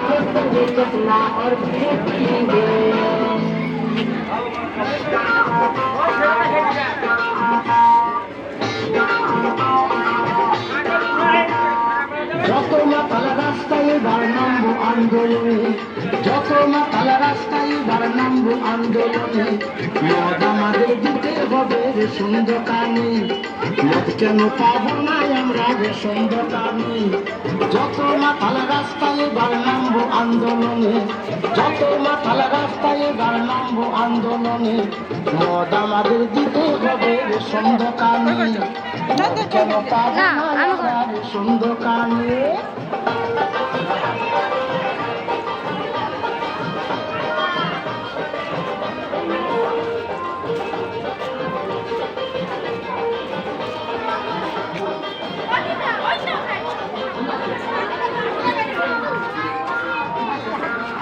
चकना और पिएंगे যত মাতাল রাস্তায় বার নামবো আন্দোলনে যত মাতাল রাস্তায় বার নামবো আন্দোলনে মদ আমাদের দিতে হবে রেশন দোকানে মদ কেন পাবো না আমরা রেশন দোকানে যত মাতাল রাস্তায় বার নামবো আন্দোলনে যত মাতাল রাস্তায় বার নামবো আন্দোলনে মদ আমাদের দিতে হবে রেশন দোকানে মদ কেন পাবো না আমরা রেশন দোকানে